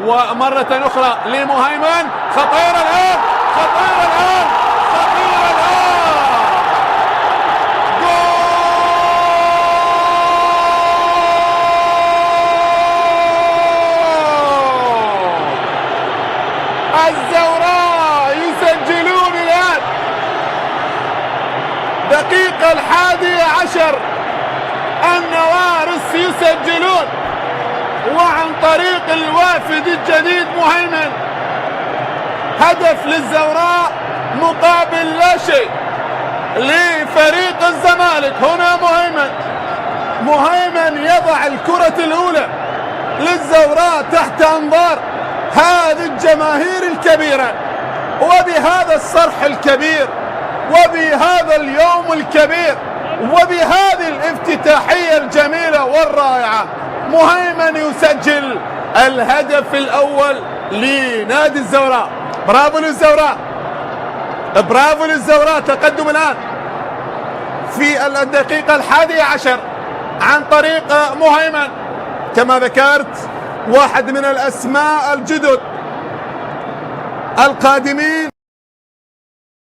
ومرة أخرى لمهيمن. خطير الآن، خطير الآن، خطير الآن. جول! الزوراء يسجلون الآن دقيقة 11. النوارس يسجلون، وعن طريق الوافد الجديد مهيمن. هدف للزوراء مقابل لا شيء لفريق الزمالك. هنا مهيمن يضع الكرة الأولى للزوراء تحت أنظار هذه الجماهير الكبيرة، وبهذا الصرح الكبير، وبهذا اليوم الكبير، وبهذه الافتتاحية الجميلة والرائعة، مهيمن يسجل الهدف الأول لنادي الزوراء. برافو للزوراء، برافو للزوراء. تقدم الآن في الدقيقة 11 عن طريق مهيمن. كما ذكرت، واحد من الأسماء الجدد القادمين